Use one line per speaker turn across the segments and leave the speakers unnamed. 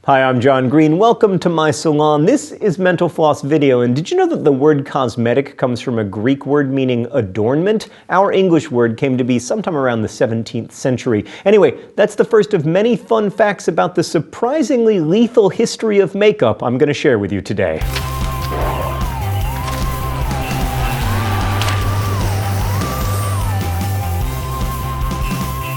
Hi, I'm John Green. Welcome to my salon. This is Mental Floss Video, and did you know that the word cosmetic comes from a Greek word meaning adornment? Our English word came to be sometime around the 17th century. Anyway, that's the first of many fun facts about the surprisingly lethal history of makeup I'm going to share with you today.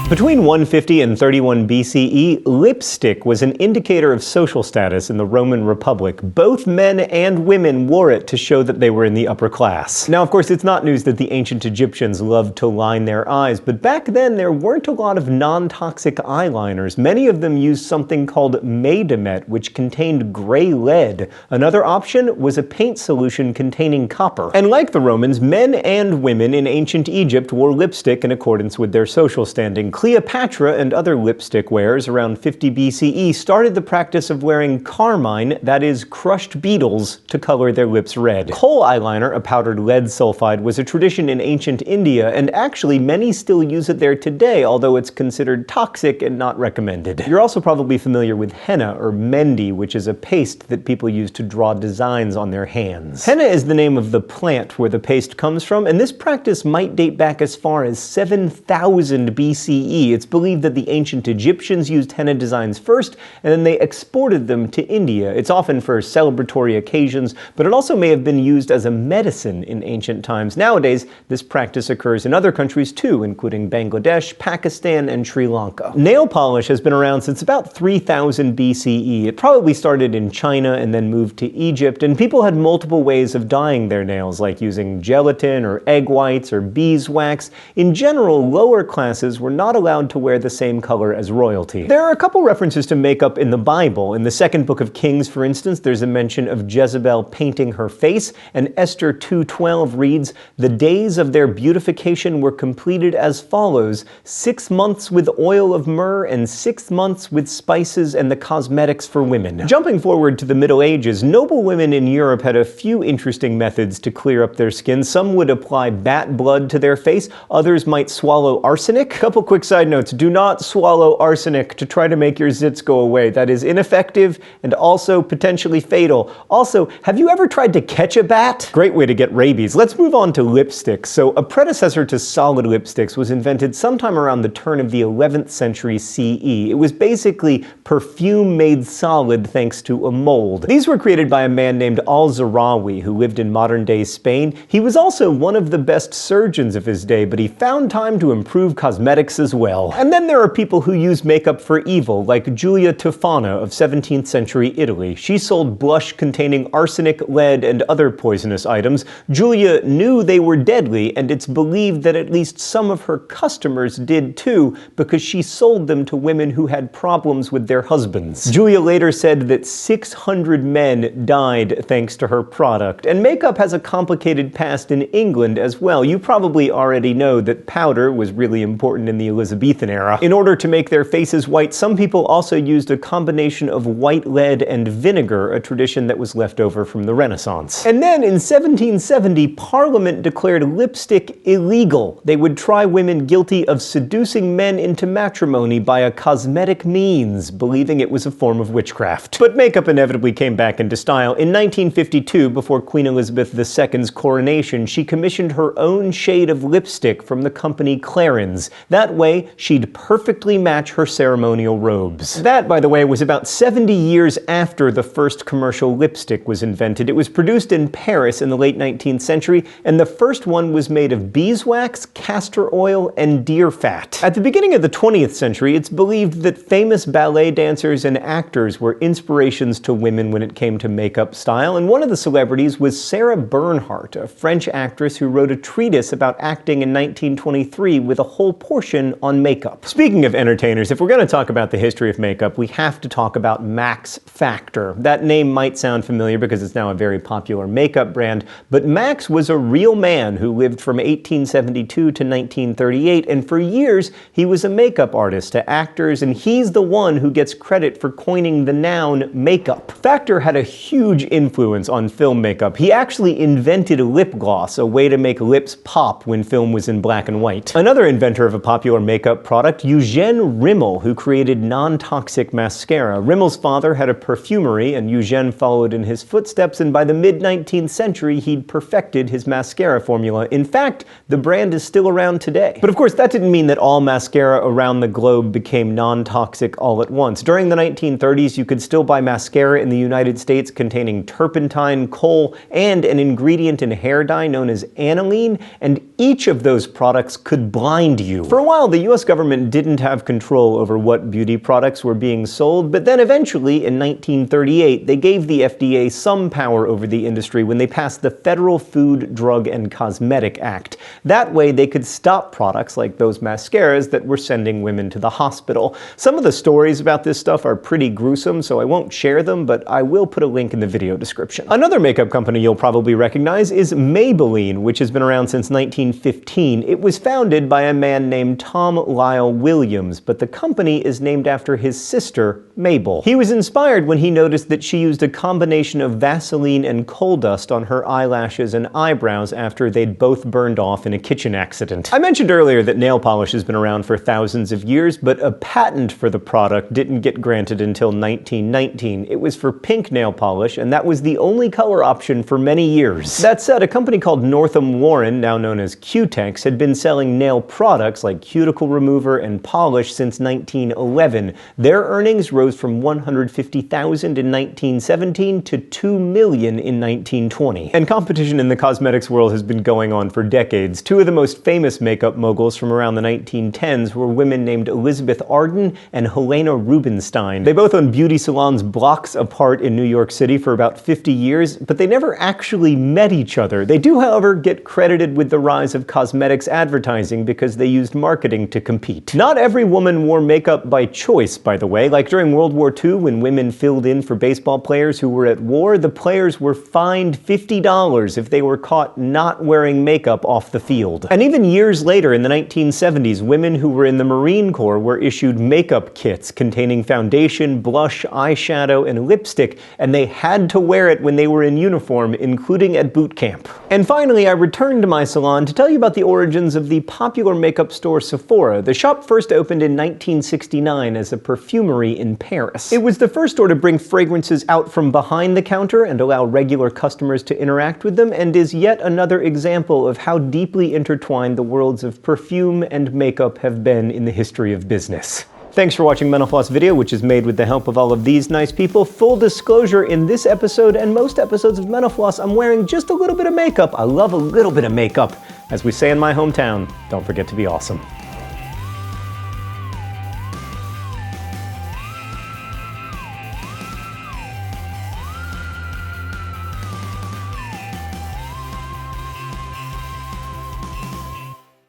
Between 150 and 31 BCE, lipstick was an indicator of social status in the Roman Republic. Both men and women wore it to show that they were in the upper class. Now, of course, it's not news that the ancient Egyptians loved to line their eyes, but back then there weren't a lot of non-toxic eyeliners. Many of them used something called maidemet, which contained gray lead. Another option was a paint solution containing copper. And like the Romans, men and women in ancient Egypt wore lipstick in accordance with their social standing. Cleopatra and other lipstick wearers around 50 BCE started the practice of wearing carmine, that is, crushed beetles, to color their lips red. Kohl eyeliner, a powdered lead sulfide, was a tradition in ancient India, and actually many still use it there today, although it's considered toxic and not recommended. You're also probably familiar with henna, or mendi, which is a paste that people use to draw designs on their hands. Henna is the name of the plant where the paste comes from, and this practice might date back as far as 7000 BCE. It's believed that the ancient Egyptians used henna designs first, and then they exported them to India. It's often for celebratory occasions, but it also may have been used as a medicine in ancient times. Nowadays, this practice occurs in other countries too, including Bangladesh, Pakistan, and Sri Lanka. Nail polish has been around since about 3000 BCE. It probably started in China and then moved to Egypt, and people had multiple ways of dyeing their nails, like using gelatin or egg whites or beeswax. In general, lower classes were not allowed to wear the same color as royalty. There are a couple references to makeup in the Bible. In the second book of Kings, for instance, there's a mention of Jezebel painting her face, and Esther 2:12 reads, "The days of their beautification were completed as follows: 6 months with oil of myrrh and 6 months with spices and the cosmetics for women." Jumping forward to the Middle Ages, noble women in Europe had a few interesting methods to clear up their skin. Some would apply bat blood to their face, others might swallow arsenic. Couple quick side notes: do not swallow arsenic to try to make your zits go away. That is ineffective and also potentially fatal. Also, have you ever tried to catch a bat? Great way to get rabies. Let's move on to lipsticks. So a predecessor to solid lipsticks was invented sometime around the turn of the 11th century CE. It was basically perfume made solid thanks to a mold. These were created by a man named Al-Zarawi who lived in modern-day Spain. He was also one of the best surgeons of his day, but he found time to improve cosmetics as well. And then there are people who use makeup for evil, like Giulia Tofana of 17th century Italy. She sold blush containing arsenic, lead, and other poisonous items. Giulia knew they were deadly, and it's believed that at least some of her customers did too, because she sold them to women who had problems with their husbands. Giulia later said that 600 men died thanks to her product. And makeup has a complicated past in England as well. You probably already know that powder was really important in the Elizabethan era. In order to make their faces white, some people also used a combination of white lead and vinegar, a tradition that was left over from the Renaissance. And then in 1770, Parliament declared lipstick illegal. They would try women guilty of seducing men into matrimony by a cosmetic means, believing it was a form of witchcraft. But makeup inevitably came back into style. In 1952, before Queen Elizabeth II's coronation, she commissioned her own shade of lipstick from the company Clarins. That way, she'd perfectly match her ceremonial robes. That, by the way, was about 70 years after the first commercial lipstick was invented. It was produced in Paris in the late 19th century, and the first one was made of beeswax, castor oil, and deer fat. At the beginning of the 20th century, it's believed that famous ballet dancers and actors were inspirations to women when it came to makeup style, and one of the celebrities was Sarah Bernhardt, a French actress who wrote a treatise about acting in 1923 with a whole portion on makeup. Speaking of entertainers, if we're going to talk about the history of makeup, we have to talk about Max Factor. That name might sound familiar because it's now a very popular makeup brand, but Max was a real man who lived from 1872 to 1938, and for years he was a makeup artist to actors, and he's the one who gets credit for coining the noun makeup. Factor had a huge influence on film makeup. He actually invented lip gloss, a way to make lips pop when film was in black and white. Another inventor of a popular makeup product, Eugene Rimmel, who created non-toxic mascara. Rimmel's father had a perfumery, and Eugene followed in his footsteps, and by the mid-19th century, he'd perfected his mascara formula. In fact, the brand is still around today. But of course, that didn't mean that all mascara around the globe became non-toxic all at once. During the 1930s, you could still buy mascara in the United States containing turpentine, coal, and an ingredient in hair dye known as aniline, and each of those products could blind you. For a while, the US government didn't have control over what beauty products were being sold, but then eventually, in 1938, they gave the FDA some power over the industry when they passed the Federal Food, Drug, and Cosmetic Act. That way, they could stop products like those mascaras that were sending women to the hospital. Some of the stories about this stuff are pretty gruesome, so I won't share them, but I will put a link in the video description. Another makeup company you'll probably recognize is Maybelline, which has been around since 1915. It was founded by a man named Tom Lyle Williams, but the company is named after his sister, Mabel. He was inspired when he noticed that she used a combination of Vaseline and coal dust on her eyelashes and eyebrows after they'd both burned off in a kitchen accident. I mentioned earlier that nail polish has been around for thousands of years, but a patent for the product didn't get granted until 1919. It was for pink nail polish, and that was the only color option for many years. That said, a company called Northam Warren, now known as Cutex, had been selling nail products like cuticle remover and polish since 1911. Their earnings rose from $150,000 in 1917 to $2 million in 1920. And competition in the cosmetics world has been going on for decades. Two of the most famous makeup moguls from around the 1910s were women named Elizabeth Arden and Helena Rubinstein. They both owned beauty salons blocks apart in New York City for about 50 years, but they never actually met each other. They do, however, get credited with the rise of cosmetics advertising because they used marketing to compete. Not every woman wore makeup by choice, by the way. Like during World War II, when women filled in for baseball players who were at war, the players were fined $50 if they were caught not wearing makeup off the field. And even years later, in the 1970s, women who were in the Marine Corps were issued makeup kits containing foundation, blush, eyeshadow, and lipstick, and they had to wear it when they were in uniform, including at boot camp. And finally, I returned to my salon to tell you about the origins of the popular makeup store Sephora. The shop first opened in 1969 as a perfumery in Paris. It was the first store to bring fragrances out from behind the counter and allow regular customers to interact with them, and is yet another example of how deeply intertwined the worlds of perfume and makeup have been in the history of business. Thanks for watching Mental Floss video, which is made with the help of all of these nice people. Full disclosure, in this episode and most episodes of Mental Floss, I'm wearing just a little bit of makeup. I love a little bit of makeup. As we say in my hometown, don't forget to be awesome.